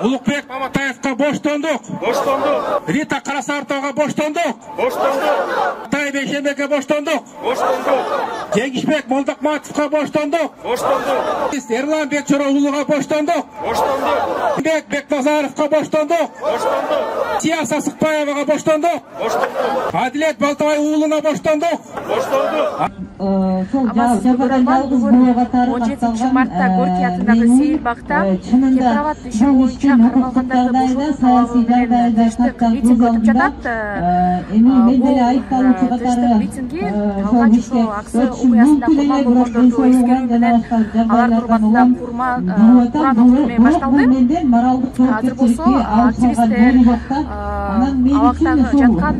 Улукбек Маматаевқа боштондук. Боштондук. Рита Карасартовға боштондук. Боштондук. Тай Бейшенбекке боштондук. Боштондук. Жеңишбек Молдокматовқа боштондук. Боштондук. Эрлан Бекчороğlu'ға боштондук. Боштондук. Бекназаровқа боштондук. Боштондук. Сия Сасыкбаеваға боштондук. Боштондук. Адилет Балтабай уулуна боштондук. Боштондук. Он 7 мартта Горький атындагы сейилбакта Кемпирабад иши боюнча кармалгандарды бошотуу талабы менен тынчтык митинг өтүп жатат. Бул тынчтык митинги алгач ошо аксы окуясында курман болгондорду эскерүү менен алардын урматында Куран окутуу менен башталды. Азыр болсо активисттер абактагы жаткан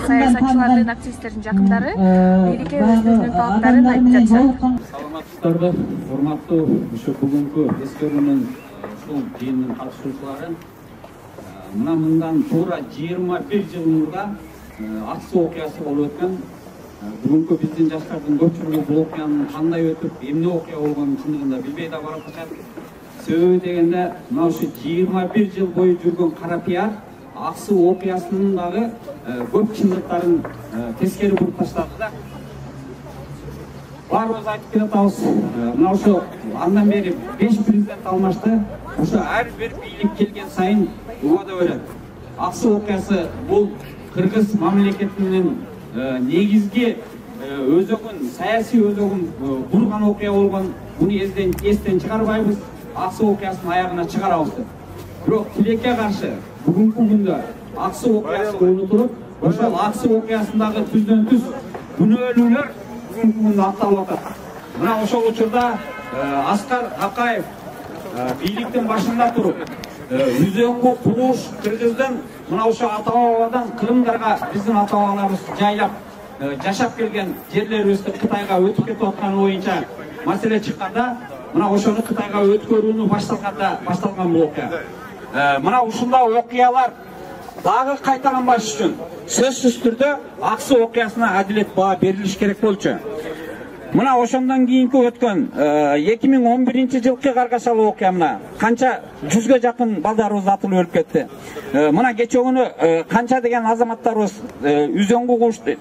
саясатчылардын, активисттердин жакындары бийликке өзүнүн талаптарын айтып жатышат. Саламатсыздарбы, урматтуу ушу бүгүнкү эскерүүнүн ушул жыйынынын катышуучулары. Мына мындан туура 21 жыл мурда Аксы окуясы болуп өткөн. Бүгүнкү биздин жаштардын көпчүлүгү бул окуянын кандай өтүп, эмне окуя болгонун чындыгында билбей да барып атышат. Себеби дегенде, мына ушу 21 жыл бою жүргөн кара пиар Аксы окуясынын дагы көп чындыктарын тескери буруп таштады да. Баарыбыз айтып келатабыз. Мына ошо андан бери 5 президент алмашты. Ошо ар бир бийлик келген сайын убада берет. Аксы окуясы бул кыргыз мамлекетинин негизги өзөгүн, саясий өзөгүн бурган окуя болгон. Буну эстен чыгарбайбыз. Аксы окуясынын аягына чыгарабыз. Бирок тилекке каршы бүгүнкү күндө Аксы окуясы унутулуп, ошол Аксы окуясындагы түздөн-түз күнөөлүүлөр бүгүнкү күндө атталып атат. Мына ошол учурда Аскар Акаев бийликтин башында туруп, үзөңгү кууш кыргыздын мына ошо ата-бабадан Кырымдарга биздин ата-бабаларыбыз жайлап жашап келген жерлерибизди Кытайга өтүп кетип атканы боюнча маселе чыкканда, мына ошону Кытайга өткөрүүнү башталган бул окуя. Мына ушундай окуялар дагы кайталанбаш үчүн сөзсүз түрдө Аксы окуясына адилет баа берилиш керек болчу. Мына ошондон кийинки өткөн 2011 жылкы Каргашалы окуя канча 100га жакын балдарыбыз атылып өлүп кетти. Мына кече күнү канча деген азаматтарыбыз үзөңгү куушты,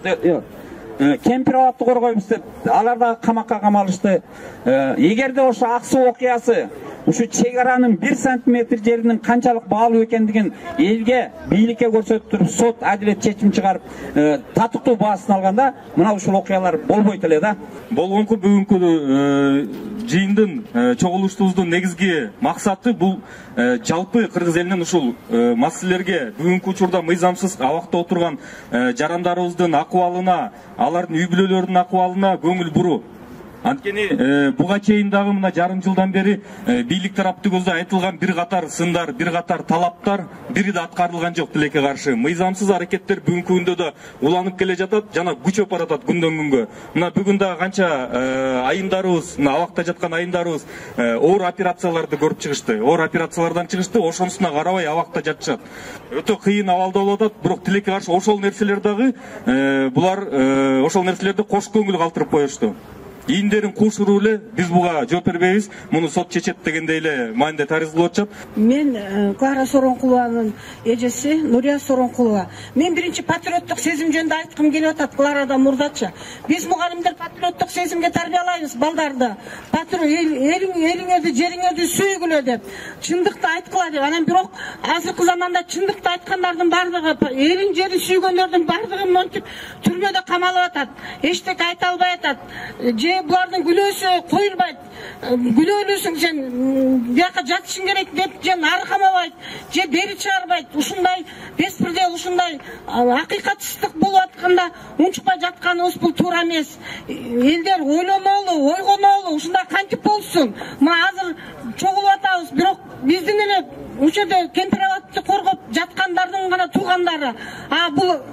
Кемпирабадты коргойбуз деп алар да камакка камалышты. Эгерде ошо Аксы окуясы ушу чегаранын 1 сантиметр жеринин канчалык баалуу экендигин элге, бийликке көрсөтүп туруп, сот адилет чечим чыгарып, татыктуу баасын алганда, мына ушул окуялар болбойт эле да. Болгонку бүгүнкү жыйындын чогулуштубуздун негизги максаты бул жалпы кыргыз элинин ушул маселелерге бүгүнкү учурда мыйзамсыз абакта отурган жарандарыбыздын акыбалына, алардын үй бүлөлөрүнүн акыбалына көңүл буруу. Анткени буга чейин дагы мына жарым жылдан бери бийлик тараптыбызда айтылган бир катар сындар, бир катар талаптар бири да аткарылган жок тилекке каршы. Мыйзамсыз аракеттер бүгүнкү күндө да уланып келе жатат, жана күчөп баратат күндөн күнгө. Мына бүгүн дагы канча айымдарыбыз, абакта жаткан айымдарыбыз оор операцияларды көрүп чыгышты. Оор операциялардан чыгышты, ошонусуна карабай абакта жатышат. Өтө кыйын абалда болуп атат, бирок тилекке каршы ошол нерселер дагы булар ошол нерселерди кош көңүл калтырып коюшту. Ийиндерин куушуруу эле биз буга жооп бербейбиз. Муну сот чечет дегендей эле мааниде таризилип атышат. Мен Клара Соронкулованын эжеси Нурия Соронкулова. Мен биринчи патриоттук сезим жөнүндө айткым келип атат Кларадан мурдачы. Биз мугалимдер патриоттук сезимге тарбиялайбыз балдарды. Элиңерди, жериңерди сүйгүлө деп. Чындыкты айткыла деп. Анан бирок азыркы заманда чындыкты айткандардын бардыгы, элин жерин сүйгөндөрдүн бардыгы монтип түрмөдө камалып атат. Эчтеке айта албай атат. Булардын күлөөсү коюлбайт. Күлөөлүүсүң сен бияка жатышың керек деп же ары камабайт, же бери чыгарбайт. Ушундай беспредел, ушундай акыйкатсыздык болуп атканда унчукпай жатканыбыз бул туура эмес. Элдер ойлонолу, ойгонолу, ушундай кантип болсун. Мына азыр чогулуп атабыз, бирок биздин эле ушерде Кемпирабадты коргоп жаткандардын гана туугандары.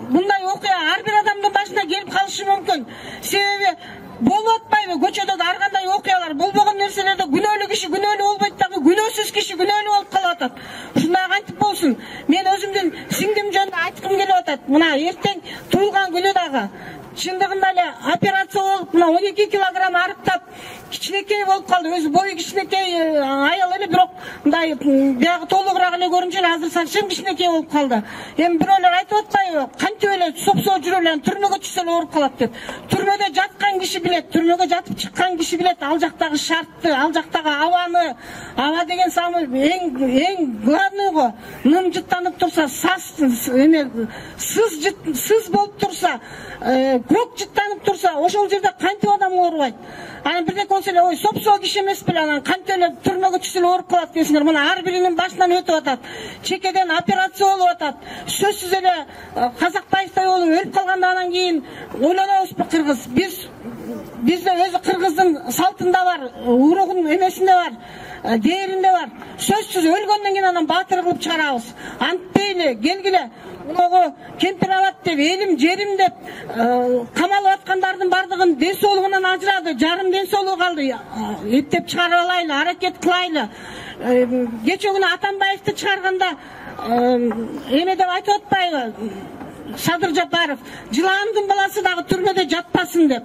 Мындай окуя ар бир адамдын башына келип калышы мүмкүн. Себеби болуп атпайбы көчөдө ар кандай окуялар болбогон нерселерде күнөөлүү киши күнөөлүү болбойт дагы, күнөөсүз киши күнөөлүү болуп калып атат. Ушундай кантип болсун? Мен өзүмдүн сиңдим жөнүндө айткым келип атат. Мына эртең туулган күнү дагы дагы. Чындыгында эле операция болуп, мына 12 килограмм арыктап, кичинекей болуп калды. Өзү бою кичинекей аял эле, бирок мындай биягы толугураак эле көрүнчү эле, азыр совсем кичинекей болуп калды. Эми бирөөлөр айтып атпайбы, кантип эле сопсоо жүрө эле түрмөгө түшсө эле ооруп калат деп. Түрмөдө жаткан киши билет, түрмөгө жатып чыккан киши билет ал жактагы шартты, ал жактагы абаны. Аба деген самый эң главный го. Ным жыттанып турса, сыз болуп турса, көк жыттанып турса, ошол жерде кантип адам оорубайт? Анан бирдеке болсо эле, ой, сопсоо киши эмес беле, анан кантип эле түрмөгө түшсө эле ооруп калат дейсиңер. Мына ар биринин башынан өтүп атат. Чекеден операция болуп атат. Сөзсүз эле Казакбаевтай болуп өлүп калгандан кийин ойлонобузбу кыргыз? Бизде өзү кыргыздын салтында бар, уругун эмесинде бар, дээринде бар. Сөзсүз өлгөндөн кийин анан баатыр кылып чыгарабыз. Антпейли, келгиле. Мынагы кемпир алат деп, элим жерим деп камалып аткандардын бардыгын ден соолугунан ажырады, жарым ден соолугу калды. Эптеп чыгара алайлы, аракет кылайлы. Кече күнү Атамбаевди чыгарганда эме деп айтып атпайбы? Садыр Жапаров, жыландын баласы дагы түрмөдө жатпасын деп.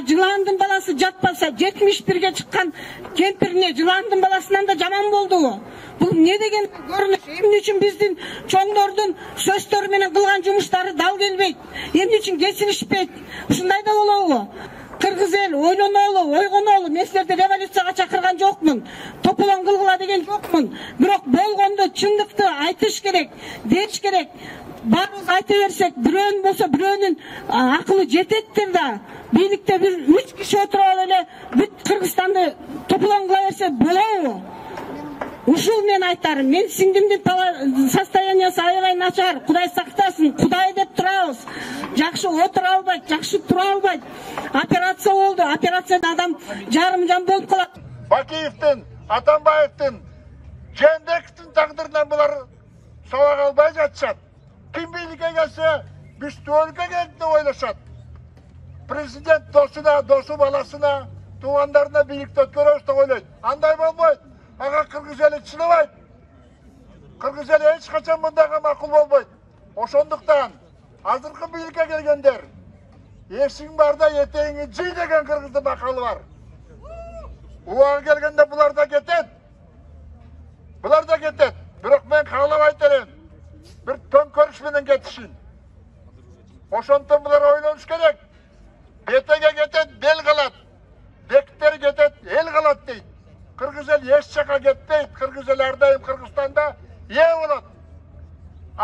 Жыландын баласы жатпаса, 71-ге чыккан кемпирине жыландын баласынан да жаман болдубу? Бул не деген көрүнүш? Эмне үчүн биздин чоңдордун сөздөрү менен кылган жумуштары дал келбейт? Эмне үчүн кесилишпейт? Ушундай да болобу? Кыргыз эл ойлонолу, ойгонолу. Мен силерди революцияга чакырган жокмун. Тополон кылгыла деген жокмун. Бирок болгондо чындыкты айтыш керек, деш керек. Баарыбыз айта берсек, бирөөнүн болсо бирөөнүн акылы жететтир да. Бийликте бир 3 киши отуруп алып эле бүт Кыргызстанды тополон кыла берсе болобу? Ушул мен айтарым. Мен сиңдимдин состояниясы аябай начар. Кудай сактасын. Кудай деп турабыз. Жакшы отура албайт, жакшы тура албайт. Операция болду. Операцияда адам жарым жан болуп калат. Бакиевдин, Атамбаевдин, Жээнбековдун тагдырынан булар сабак албай жатышат. Ким бийликке келсе, биз өлкө келди деп ойлошот. Президент досу баласына, туугандарына бийликти өткөрөбүз деп ойлойт. Андай болбойт. Ага кыргыз эли чыныбайт. Кыргыз эли эч качан мындайга макул болбойт. Ошондуктан азыркы бийликке келгендер эшиң барда этеңи жый деген кыргыздын макалы бар. Убагы келгенде булар да кетет. Бирок мен каалабайт элем. Бир төңкөрүш менен кетишин. Ошондон булар ойлонуш керек. Бетеге кетет, бел калат. Бектер кетет, эл калат дейт. Кыргыз эл эч жака кетпейт. Кыргыз эл ар дайым Кыргызстанда ээ болот.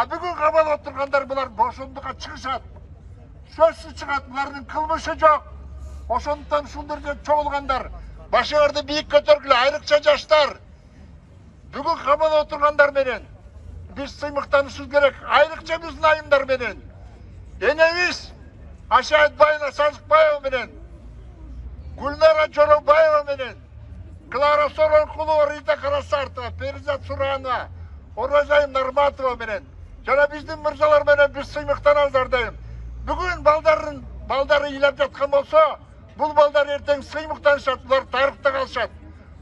Бүгүн кабыл отургандар булар бошондукка чыгышат. Сөзсүз чыгат, булардын кылмышы жок. Ошондуктан ушул жерде чогулгандар, башыңарды бийик көтөргүлө, айрыкча жаштар. Бүгүн кабыл отургандар менен биз сыймыктанышыбыз керек, айрыкча биздин айымдар менен. Энебиз Ашаат Байна Сазыкбаева менен, Гүлнара Жоробаева менен, Клара Соронкулова, Рита Карасартова, Перизат Суранова, Оразайым Нарматова менен, жана биздин мырзалар менен биз сыймыктанабыз ар дайым. Бүгүн балдары ыйлап жаткан болсо, бул балдар эртең сыймыктанышат, булар тарыхта калышат.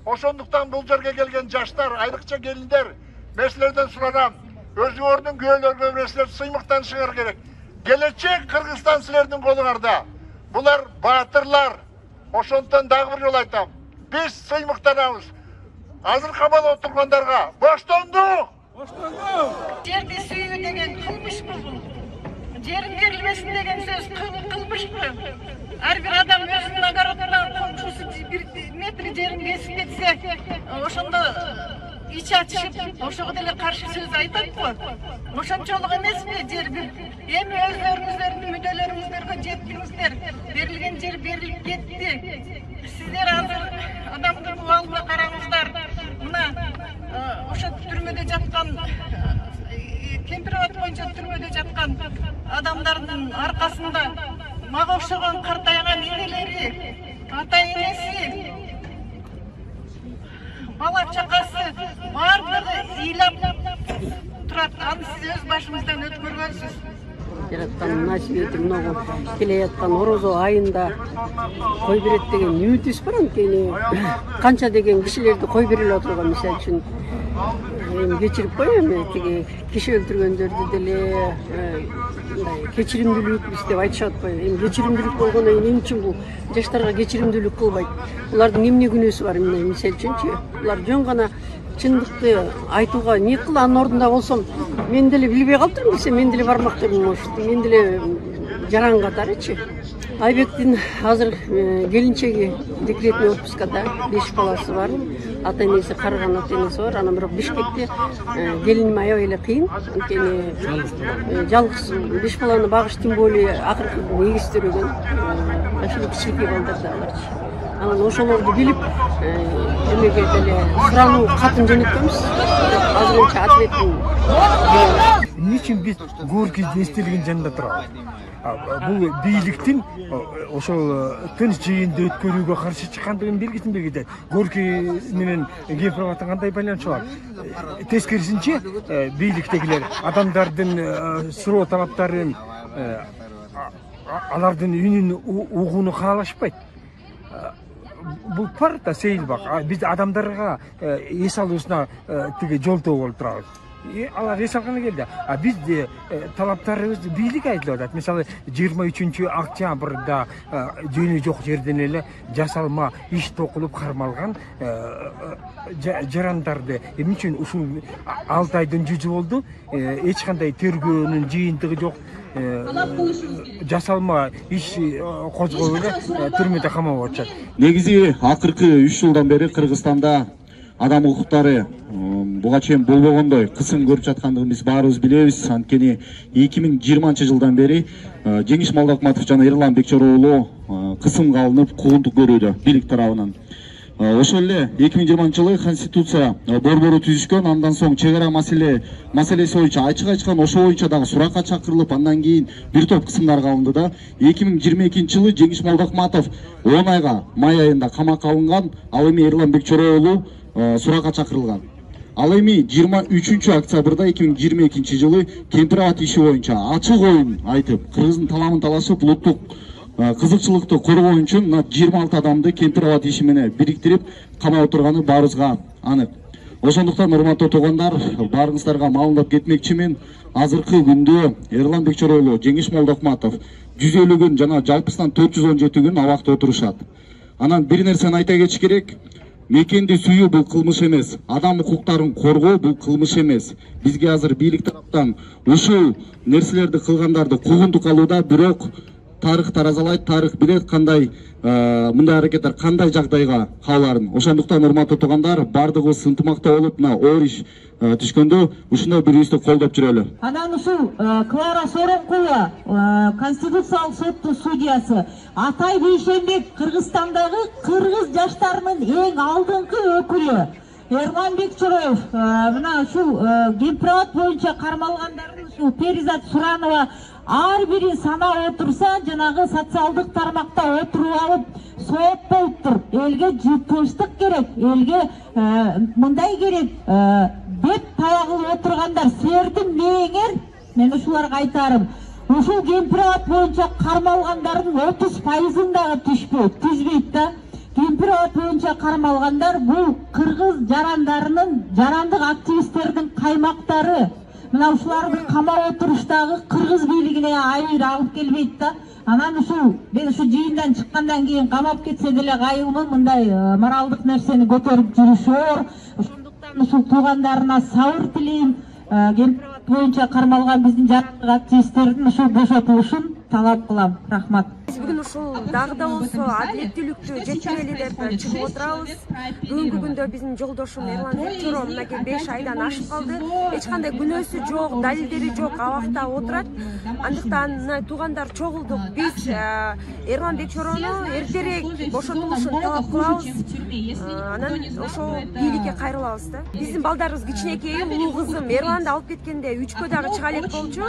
Ошондуктан бул жерге келген жаштар, айрыкча келиндер, мен силерден суранам, өзүңөрдүн күйөөлөргө силер сыймыктанышыңар керек. Келечек Кыргызстан силердин колуңарда. Булар баатырлар. Ошондон дагы бир жолу айтам. Биз сыймыктанабыз. Азыр кабыл отургандарга боштондук. Жерди сүйүү деген кылмышпы бул? Жерин берилмесин деген сөз кылмышпы? Ар бир адам өзүнүн огородунан комшусу бир метр жерин бесип кетсе, ошондо ич ачышып, ошого деле каршы сөз айтат го. Ошончолук эмеспи жер бир? Эми өзлөрүңүздөрдүн мүдөлөрүңүздөргө жеттиңиздер. Берилген жер берилип кетти. Сиздер азыр адамдын абалына караңыздар. Мына ошо түрмөдө жаткан, Кемпирабад боюнча түрмөдө жаткан адамдардын аркасында мага окшогон картайган энелери, ата энеси, бала чакасы баардыгы ыйлап турат. Аны сиз өз башыңыздан өткөргөнсүз. жараткан насибети мынагу келе жаткан орозо айында кой берет деген үмүтүбүз бар. Анткени канча деген кишилерди кой берилип отурган, мисалы үчүн эми кечирип коеюн, эми тиги киши өлтүргөндөрдү деле мындай кечиримдүүлүк деп айтышат го. Эми кечиримдүүлүк болгондон кийин эмне үчүн бул жаштарга кечиримдүүлүк кылбайт? Булардын эмне күнөөсү бар? Мисалы үчүнчү, булар жөн гана чындыкты айтууга не кыл, анын ордунда болсом мен деле билбей калыптырмын десе, мен деле бармактырмын, может, мен деле жаран катарычы. Айбектин азыр келинчеги декретный отпускада, 5 баласы бар, ата энеси карыган ата энеси бар. Анан бирок Бишкекте келиним аябай эле кыйын, анткени жалгыз 5 баланы багыш, тем более акыркы негиздөрөгөн, ошол кичинекей балдар да аларчы. Анан ошолорду билип, эмеге деле сурануу катын жөнөткөнбүз. Азырынча ответин эмне үчүн биз Горький эстелигинин жанында турабыз? Бул бийликтин ошол тынч жыйынды өткөрүүгө каршы чыккандыгын белгисин берген. Горький менен Гемпировдун кандай байланышы бар? Тескерисинче бийликтегилер адамдардын суроо талаптарын, алардын үнүн угууну каалашпайт. Бул парта сейилбак. Биз адамдарга эс алуусуна тиги жолтоо болуп турабыз. Алар эс алганы келди. Биз талаптарыбызды бийлик айтып атат. Мисалы 23-октябрда жөнү жок жерден эле жасалма иш токулуп кармалган жарандарды эмне үчүн ушул 6 айдын жүзү болду, эч кандай тергөөнүн жыйынтыгы жок, жасалма иш козгоп эле түрмөдө камап атышат. Негизи акыркы 3 жылдан бери Кыргызстанда адам укуктары буга чейин болбогондой кысым көрүп жаткандыгын биз баарыбыз билебиз. Анткени 2020 жылдан бери Жеңиш Молдокматов жана Эрлан Бекчороолу кысымга алынып куугунтук көрүүдө бийлик тарабынан. Ошол эле 2020 жылы Конституция борбору түзүшкөн, андан соң чек ара маселеси боюнча ачык айткан, ошол боюнча дагы суракка чакырылып, андан кийин бир топ кысымдарга алынды да 2022 жылы Жеңиш Молдокматов 10 айга май айында камакка алынган, ал эми Эрлан Бекчороолу суракка чакырылган. Ал эми 23 октябрда 2022 жылы Кемпирабад иши боюнча ачык оюн айтып, Кыргыздын таламын талашып, улуттук кызыкчылыкты коргоо үчүн 26 адамды Кемпирабад иши менен бириктирип камап отурганы баарыбызга анык. Ошондуктан урматтуу туугандар, баарыңыздарга маалымдап кетмекчимин. Азыркы күндө Эрлан Бекчороолу, Жеңиш Молдокматов 150 күн жана жалпысынан 417 күн абакта отурушат. Анан бир нерсени айта кетиш керек. Мекенди сүйүү бул кылмыш эмес. Адам укуктарын коргоо бул кылмыш эмес. Бизге азыр бийлик тараптан ушул нерселерди кылгандарды куугунтук алууда, бирок тарых таразалайт, тарых билет кандай мындай аракеттер кандай жагдайга каларын. Ошондуктан урматтуу туугандар, бардыгыбыз ынтымакта болуп, оор иш түшкөндө ушундай бири ишти колдоп жүрөлү. Анан ушул Клара Соронкулова, Конституциялык соттун судьясы, Атай Бейшенбек, Кыргызстандагы кыргыз жаштарынын эң алдыңкы өкүлү. Эрлан Бекчороев, мына ушул Гемпировад боюнча кармалгандардын ушул Перизат Суранова ар бирин санап отурса, жанагы социалдык тармакта отуруп алып сооп болуптур. Элге тынчтык керек, элге мындай керек деп таягылып отургандар силердин мээңер. Мен ушуларга айтарым, ушул Гемпировад боюнча кармалгандардын 30% дагы түзбөйт да. Кемпирабад боюнча кармалгандар бул кыргыз жарандарынын, жарандык активисттердин каймактары. Мына ушуларды камап отуруштагы кыргыз бийлигине айыр алып келбейт да. Анан ушул мен ушу жыйындан чыккандан кийин камап кетсе деле кайылмын, мындай моралдык нерсени көтөрүп жүрүшөр. Ошондуктан ушул туугандарына сабыр тилейм. Кемпирабад боюнча кармалган биздин жарандык активисттердин ушул бошотулушун талап кылам. Рахмат. Биз бүгүн ушул дагы да болсо адилеттүүлүктү жеткирели деп чыгып отурабыз. Бүгүнкү күндө биздин жолдошум Эрлан Бекчороолу мынакей 5 айдан ашып калды. Эч кандай күнөөсү жок, далилдери жок, абакта отурат. Андыктан туугандар чогулдук. Биз Эрлан Бекчороолу эртерээк бошотулушун талап кылабыз. Анан ошол бийликке кайрылабыз да. Биздин балдарыбыз кичинекей, улуу кызым Эрланды алып кеткенде 3кө дагы чыга элек болчу.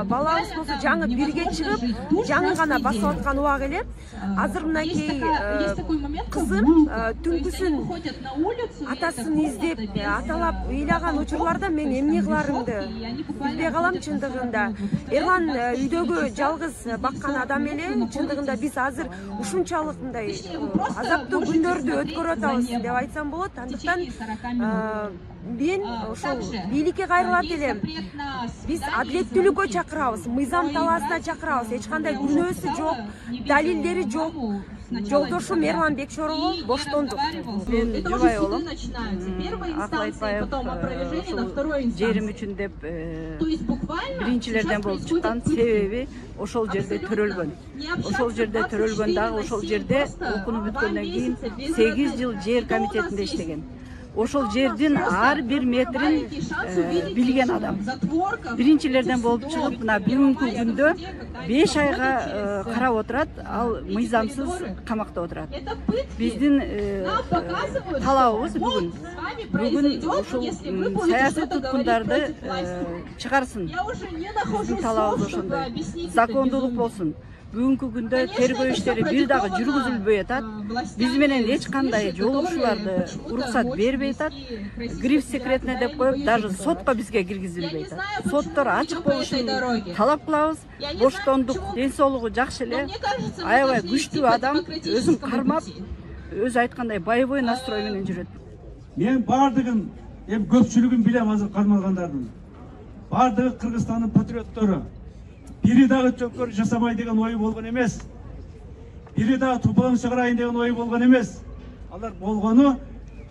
Балабыз болсо жаңы 1ге чыгып, жаңы гана басып аткан убак эле. Азыр мынакей кызым түнкүсүн атасын издеп, аталап ыйлаган учурларда мен эмне кыларымды билбей калам чындыгында. Эрлан үйдөгү жалгыз баккан адам эле, чындыгында биз азыр ушунчалык мындай азаптуу күндөрдү өткөрүп атабыз деп айтсам болот. Андыктан мен ошол бийликке кайрылат элем. Биз адилеттүүлүккө чакырабыз, мыйзам талаасына чакырабыз. Эч кандай күнөөсү жок, далилдери жок. Жолдошум Эрлан Бекшорову боштондук. Мен жубай болом. Акыл айтпаев жерим үчүн деп биринчилерден болуп чыккан. Себеби ошол жерде төрөлгөн. Ошол жерде төрөлгөн дагы ошол жерде окунуп бүткөндөн кийин 8 жыл жер комитетинде иштеген. Ошол жердин ар бир метрин билген адам. Биринчилерден болуп чыгып, мына бүгүнкү күндө 5 айга карап отурат, ал мыйзамсыз камакта отурат. Биздин талабыбыз бүгүн ушул саясий туткундарды чыгарсын. Биздин талабыбыз ошондой. Закондуулук болсун. Бүгүнкү күндө тергөө иштери бир дагы жүргүзүлбөй атат. Биз менен эч кандай жолугушууларды уруксат бербей атат. Гриф секретне деп коюп, даже сотко бизге киргизилбей атат. Соттор ачык болушун талап кылабыз. Боштондук, ден соолугу жакшы эле, аябай күчтүү адам, өзүн кармап, өзү айткандай боевой настрой менен жүрөт. Мен бардыгын, көпчүлүгүн билем азыр кармалгандардын. Бардыгы Кыргызстандын патриоттору. Бири дагы чөккөр жасамай деген ой болгон эмес. Бири дагы тупалын чыгарайын деген ой болгон эмес. Алар болгону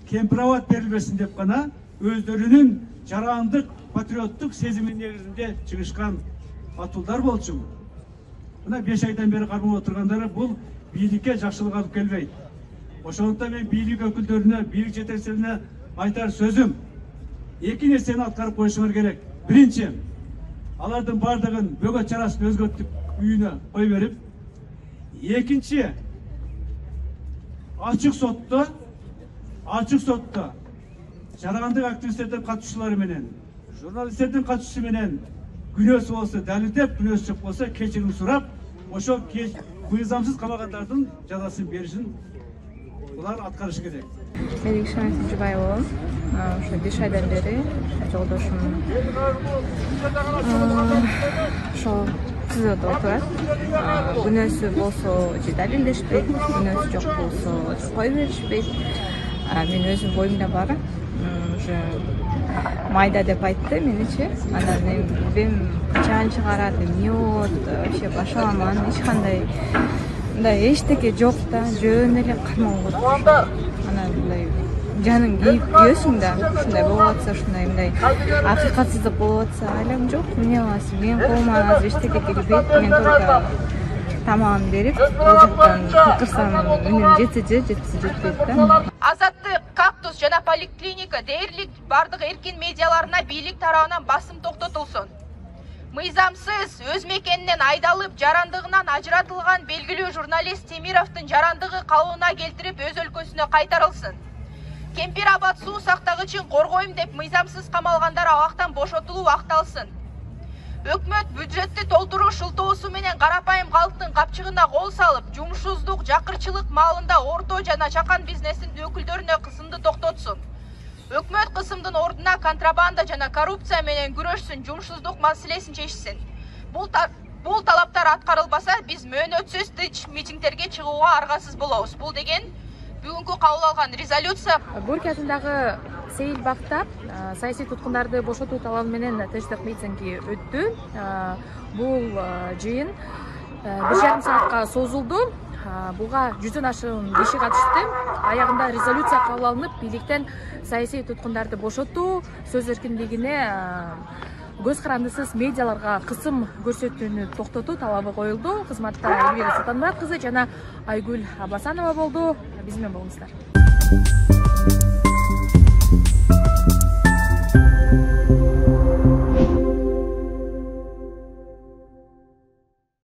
кемпирабад берилбесин деп гана өздөрүнүн жарандык патриоттук сезимин негизинде чыгышкан батулдар болчу. Мына 5 айдан бери кармап отургандары бул бийликке жакшылык алып келбейт. Ошондуктан мен бийлик өкүлдөрүнө, бийлик жетекчилерине айтар сөзүм, эки нерсени аткарып коюшуңар керек. Биринчи, алардын бардыгын бөгөт чарасын өзгөртүп үйүнө кой берип, экинчи, ачык сотто жарандык активисттердин катышуулары менен, журналисттердин катышуусу менен күнөөсү болсо далилдеп, күнөөсү жок болсо кечирим сурап, ошол мыйзамсыз камагандардын жазасын беришин булар аткарыш керек. Мен Ишан Жубай болом. Ошо 5 айдан бери жолдошум ошо түзөт отурат. Күнөөсү болсо же далилдешпейт, күнөөсү жок болсо кой беришпейт. Мен өзүм боюмда бар. Уже майда деп айтты меничи. Анан мен билбейм качан чыгарат, эмне болот, вообще башаламан, эч кандай мындай эчтеке жок да, жөн эле кармалып отур. Анан мындай жаның күйөсүң да, ушундай болуп атса, ушундай мындай акыйкатсыздык болуп атса, айлам жок, эмне кыласың? Менин колуман азыр эчтеке келбейт, мен только тамагын берип, ал жактан кыркырсам үнүм жетсе жетпейт да. Азаттык, Кактус жана поликлиника дээрлик бардык эркин медиаларына бийлик тарабынан басым токтотулсун. Мыйзамсыз өз мекенинен айдалып, жарандыгынан ажыратылган белгилүү журналист Темировдун жарандыгы калыбына келтирип, өз өлкөсүнө кайтарылсын. Кемпирабад суу сактагычын коргойм деп мыйзамсыз камалгандар абактан бошотулуп акталсын. Өкмөт бюджетти толтуруу шылтоосу менен карапайым калктын капчыгына кол салып, жумушсуздук, жакырчылык маалында орто жана чакан бизнестин өкүлдөрүнө кысымды токтотсун. Өкмөт кысымдын ордуна контрабанда жана коррупция менен күрөшсүн, жумушсуздук маселесин чечсин. Бул талаптар аткарылбаса, биз мөөнөтсүз тынч митингдерге чыгууга аргасыз болобуз. Бул деген бүгүнкү кабыл алган резолюция. Горький атындагы Сейил бакта саясий туткундарды бошотуу талабы менен тынчтык митинги өттү. Бул жыйын 1,5 саатка созулду. Буга 100дөн ашык киши катышты. Аягында резолюция кабыл алынып, бийликтен саясий туткундарды бошотуу, сөз эркиндигине, көз карандысыз медиаларга кысым көрсөтүүнү токтотуу талабы коюлду. Кызматта Элвира Султанмурат кызы жана Айгүл Абасанова болду. Биз менен болуңуздар.